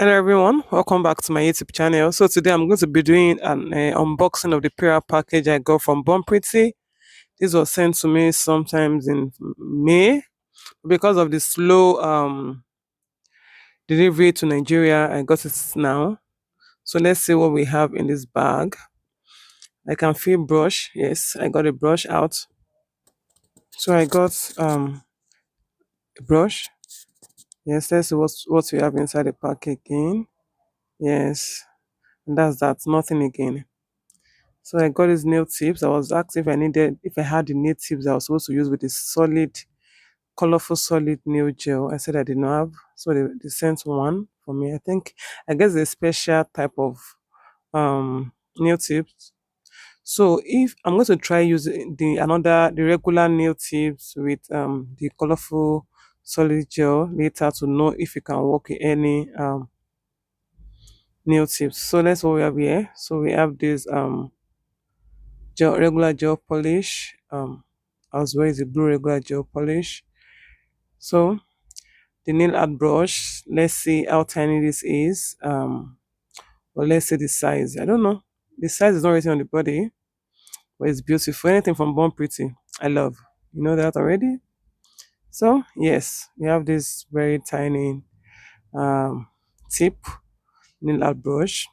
Hello everyone, welcome back to my YouTube channel. So today I'm going to be doing an unboxing of the PR package I got from Bon Pretty. This was sent to me sometimes in May. Because of the slow delivery to Nigeria, I got it now. So let's see what we have in this bag. I can feel brush. Yes, I got a brush out. So I got a brush. Yes, let's see what we have inside the pack again. Yes, and that's that. Nothing again. So I got these nail tips. I was asked if I had the nail tips I was supposed to use with this solid, colorful solid nail gel. I said I did not have. So they sent one for me. I guess a special type of nail tips. So if I'm going to try using the regular nail tips with the colorful solid gel later to know if it can work with any nail tips. So that's what we have here. So we have this regular gel polish, as well as the blue regular gel polish. So the nail art brush, let's see how tiny this is, or let's see the size. I don't know, the size is not written on the body, but it's beautiful. Anything from Born Pretty I love, you know that already. So yes, we have this very tiny tip nail art brush.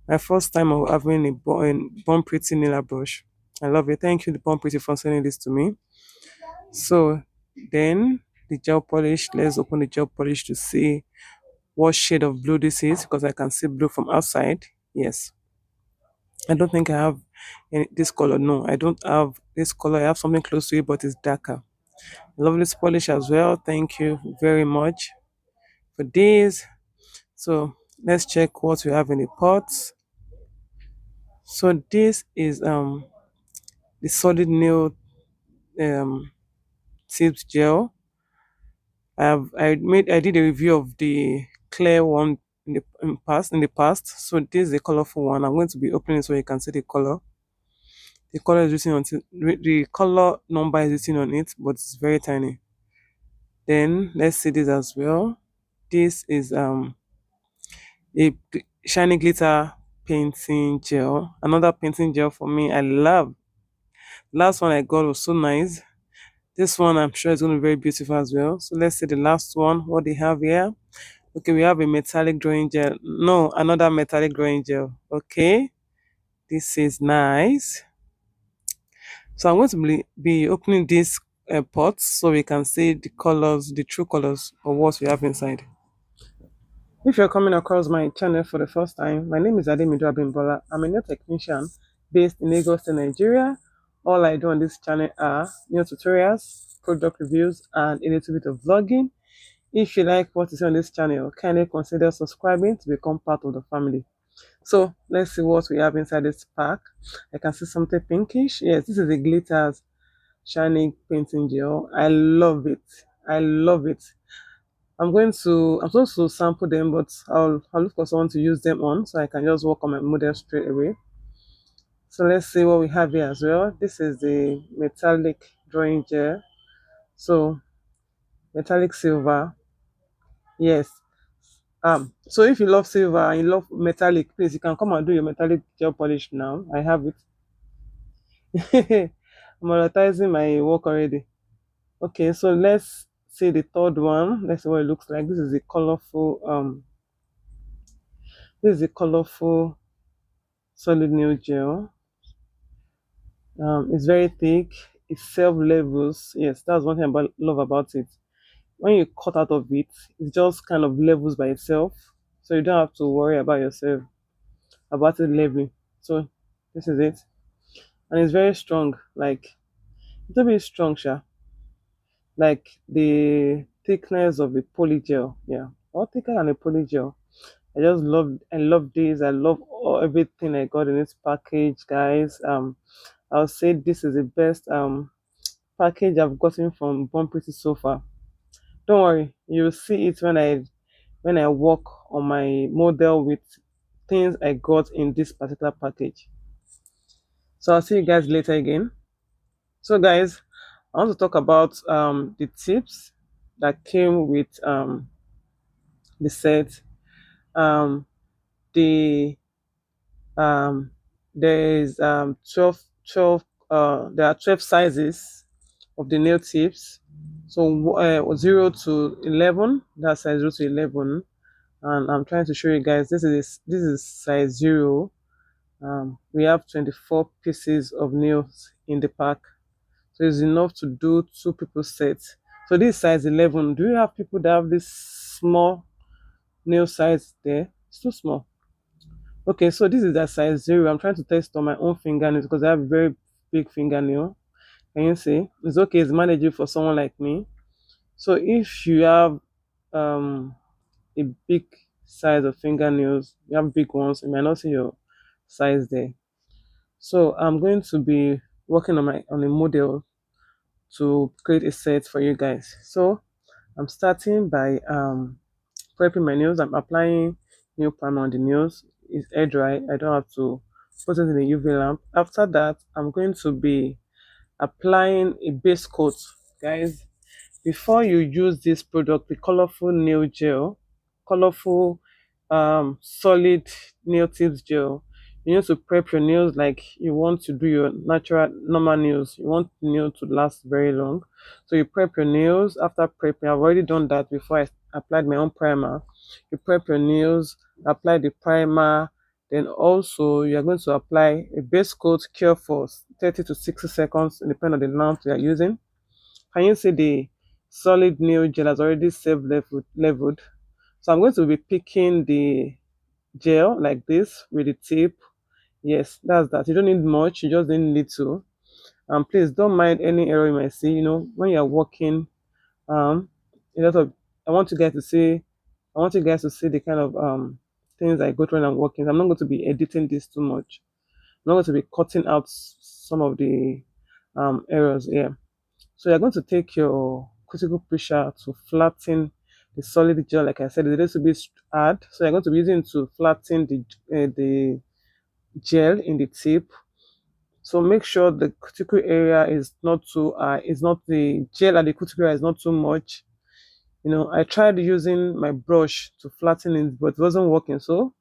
My first time of having a Born Pretty nail art brush. I love it. Thank you, the Born Pretty, for sending this to me. So then the gel polish, let's open the gel polish to see what shade of blue this is, because I can see blue from outside. Yes, I don't think I have this color. No, I don't have this color. I have something close to it, but it's darker. Lovely polish as well. Thank you very much for this. So let's check what we have in the pot. So this is the solid nail tips gel. I did a review of the clear one in the past. So this is the colorful one. I'm going to be opening it so you can see the color. The color is written on the color number is written on it, but it's very tiny. Then let's see this as well. This is a shiny glitter painting gel. Another painting gel for me. I love. Last one I got was so nice. This one I'm sure is going to be very beautiful as well. So let's see the last one. What they have here. Okay, we have a metallic drawing gel. No, another metallic drawing gel. Okay, this is nice. So I'm going to be opening this pot so we can see the colors, the true colors of what we have inside. If you're coming across my channel for the first time, my name is Ademido Abimbola. I'm a nail technician based in Lagos, Nigeria. All I do on this channel are nail tutorials, product reviews, and a little bit of vlogging. If you like what you see on this channel, kindly consider subscribing to become part of the family. So let's see what we have inside this pack. I can see something pinkish. Yes, this is a glitters shiny painting gel. I love it. I love it. I'm supposed to sample them, but I'll look for someone to use them on so I can just work on my model straight away. So let's see what we have here as well. This is the metallic drawing gel. So metallic silver. Yes. So if you love silver and you love metallic, please, you can come and do your metallic gel polish now. I have it. I'm advertising my work already. Okay, so let's see the third one. Let's see what it looks like. This is the colorful solid nail gel. It's very thick. It self levels. Yes, that's one thing I love about it. When you cut out of it, it just kind of levels by itself, so you don't have to worry about yourself about it leveling. So this is it, and it's very strong. Like it's a bit strong, sha. Like the thickness of a polygel, yeah, or thicker than a polygel. I love this. I love everything I got in this package, guys. I'll say this is the best package I've gotten from Bon Pretty so far. Don't worry, you'll see it when I work on my model with things I got in this particular package. So I'll see you guys later again. So guys, I want to talk about the tips that came with the set. Um, the um, there is 12, 12 there are 12 sizes of the nail tips. So 0 to 11, that's size 0 to 11. And I'm trying to show you guys, this is size 0. We have 24 pieces of nails in the pack, so it's enough to do two people sets. So this is size 11. Do you have people that have this small nail size there? It's too small. Okay, so this is a size 0. I'm trying to test on my own fingernails because I have very big fingernail. Can you see? It's okay, it's manageable for someone like me. So if you have um a big size of fingernails, you have big ones, you might not see your size there. So I'm going to be working on a model to create a set for you guys. So I'm starting by prepping my nails. I'm applying nail primer on the nails. It's air dry. I don't have to put it in the UV lamp. After that, I'm going to be applying a base coat, guys. Before you use this product, the Colourful nail gel, Colourful solid nail tips gel, you need to prep your nails like you want to do your natural normal nails. You want the nail to last very long, so you prep your nails. After prepping, I've already done that before I applied my own primer. You prep your nails, apply the primer, then also you are going to apply a base coat, cure for 30 to 60 seconds depending on the lamp you are using. Can you see the solid nail gel has already self leveled? So I'm going to be picking the gel like this with the tip. Yes, that's that. You don't need much, you just need little. And please don't mind any error you might see. When you're working, a lot of I want you guys to see I want you guys to see the kind of things I go through when I'm working. I'm not going to be editing this too much. I'm not going to be cutting out some of the errors here. So you're going to take your cuticle pusher to flatten the solid gel. Like I said, it's a little bit hard, so you're going to be using to flatten the gel in the tip. So make sure the cuticle area is not too high. It's not the gel at the cuticle area is not too much. I tried using my brush to flatten it, but it wasn't working. So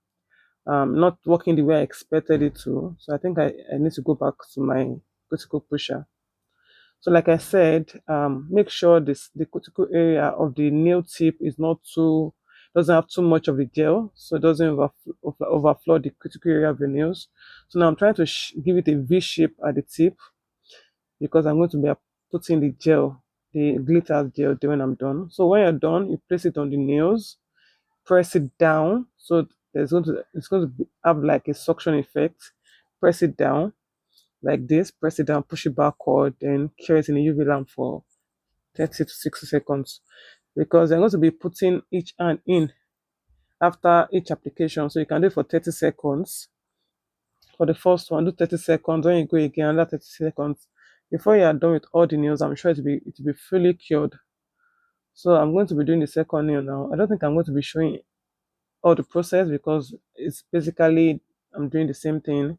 not working the way I expected it to. So I think I need to go back to my cuticle pusher. So like I said, make sure the cuticle area of the nail tip is not too doesn't have too much of the gel, so it doesn't overflow the cuticle area of your nails. So now I'm trying to give it a V shape at the tip because I'm going to be putting the gel, the glitter gel there when I'm done. So when you're done, you place it on the nails, press it down. So it's going to have like a suction effect. Press it down like this, press it down, push it backward, then cure it in a UV lamp for 30 to 60 seconds because I'm going to be putting each hand in after each application. So you can do it for 30 seconds. For the first one, do 30 seconds. When you go again, another 30 seconds. Before you are done with all the nails, I'm sure it will be fully cured. So I'm going to be doing the second nail now. I don't think I'm going to be showing all the process because it's basically I'm doing the same thing.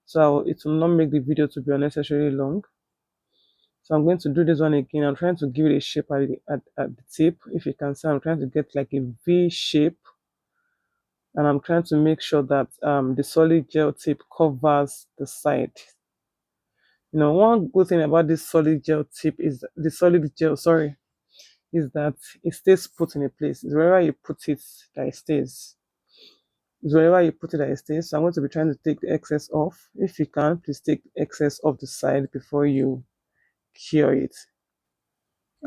So it will not make the video to be unnecessarily long. So I'm going to do this one again. I'm trying to give it a shape at the tip. If you can see, I'm trying to get like a V shape. And I'm trying to make sure that the solid gel tip covers the side. One good thing about this solid gel tip is the solid gel, sorry, is that it stays put in a place. It's wherever you put it that it stays. It's wherever you put it that it stays. So I'm going to be trying to take the excess off. If you can, please take the excess off the side before you cure it.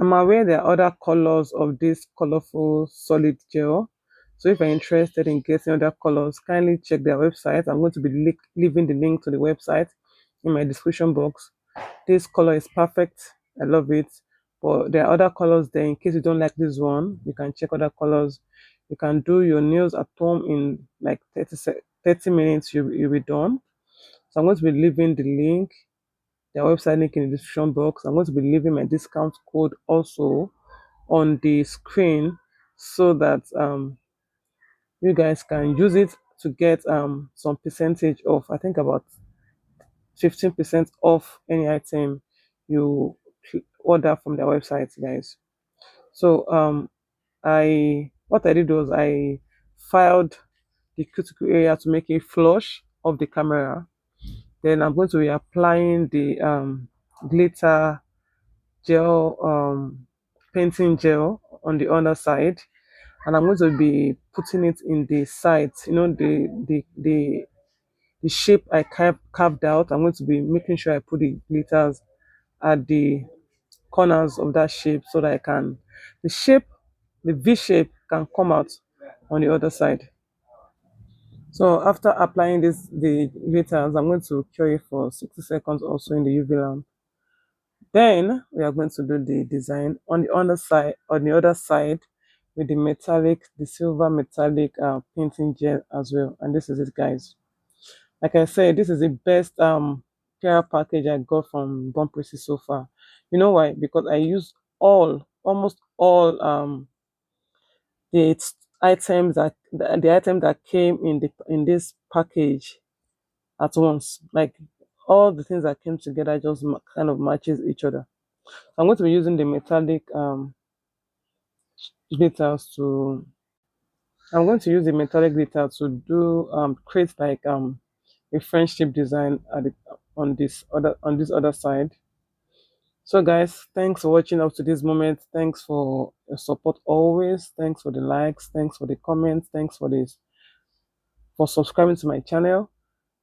I'm aware there are other colors of this colorful solid gel. So if you're interested in getting other colors, kindly check their website. I'm going to be leaving the link to the website in my description box. This color is perfect. I love it. But there are other colors there. In case you don't like this one, you can check other colors. You can do your nails at home in like 30 minutes. You'll be done. So I'm going to be leaving the link, their website link in the description box. I'm going to be leaving my discount code also on the screen so that you guys can use it to get some percentage off. I think about 15% off any item you order from their website, guys. So I what I did was I filed the cuticle area to make it flush of the camera. Then I'm going to be applying the glitter gel, painting gel on the other side, and I'm going to be putting it in the sides. You know, the shape I carved out. I'm going to be making sure I put the glitters at the corners of that shape so that the shape, the V shape can come out on the other side. So after applying the glitters, I'm going to cure it for 60 seconds also in the UV lamp. Then we are going to do the design on the other side with the silver metallic painting gel as well. And this is it, guys. Like I said, this is the best PR package I got from Bon Prissy so far. You know why? Because I used almost all the items that came in this package at once. Like all the things that came together just kind of matches each other. So I'm going to be using the metallic glitters to. I'm going to use the metallic glitter to do create like a French tip design on this other side. So guys, thanks for watching up to this moment. Thanks for your support always. Thanks for the likes. Thanks for the comments. Thanks for for subscribing to my channel.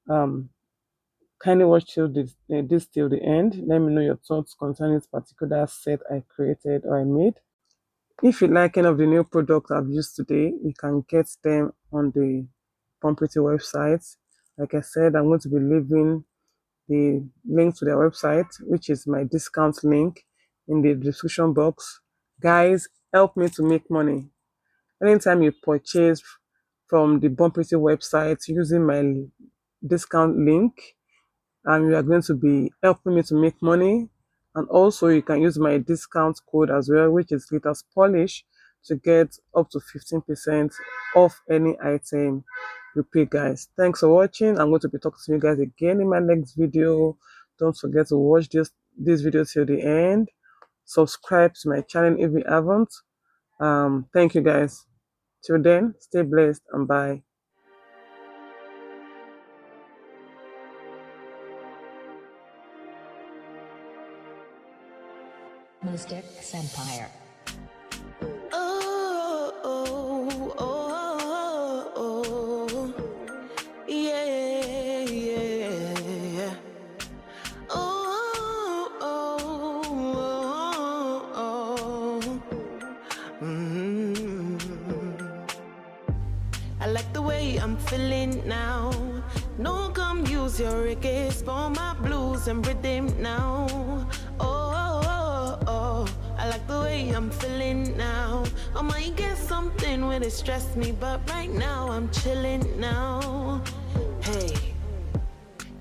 Kindly watch this till the end. Let me know your thoughts concerning this particular set I created or I made. If you like any of the new products I've used today, you can get them on the Bon Prissy website. Like I said, I'm going to be leaving the link to their website, which is my discount link, in the description box. Guys, help me to make money. Anytime you purchase from the Bon Prissy website using my discount link, and you are going to be helping me to make money. And also you can use my discount code as well, which is Glitterspolish, to get up to 15% off any item you pay, guys. Thanks for watching. I'm going to be talking to you guys again in my next video. Don't forget to watch this video till the end. Subscribe to my channel if you haven't. Thank you, guys. Till then, stay blessed and bye. Mystic Empire. Oh, oh, oh, oh, yeah, yeah. Oh, oh, oh, oh. I like the way I'm feeling now. No, come use your reggae, for my blues and rhythm now. I like the way I'm feeling now. I might get something when it stress me, but right now I'm chilling now. Hey,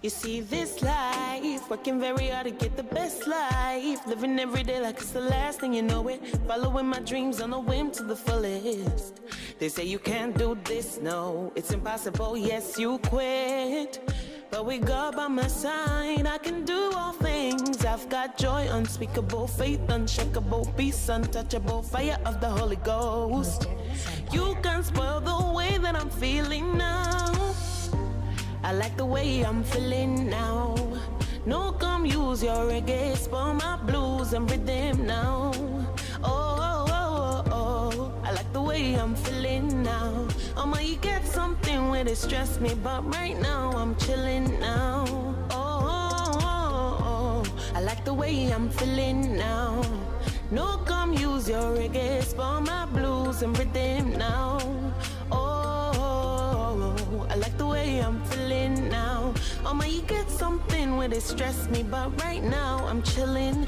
you see this life, working very hard to get the best life, living every day like it's the last thing, you know it. Following my dreams on a whim to the fullest. They say you can't do this, no, it's impossible, yes, you quit. But with God by my side, I can do all things. I've got joy, unspeakable faith, unshakable peace, untouchable fire of the Holy Ghost. You can spoil the way that I'm feeling now. I like the way I'm feeling now. No, come use your reggae, spoil my blues and rhythm now. Oh, oh, oh, oh. I like the way I'm feeling now. You get something when it stress me, but right now I'm chilling now. Oh, I like the way I'm feeling now. No, come use your reggae, spoil my blues and rhythm now. Oh, I like the way I'm feeling now. You get something when it stress me, but right now I'm chilling,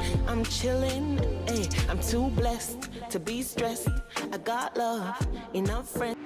hey, I'm too blessed to be stressed. I got love, enough friends.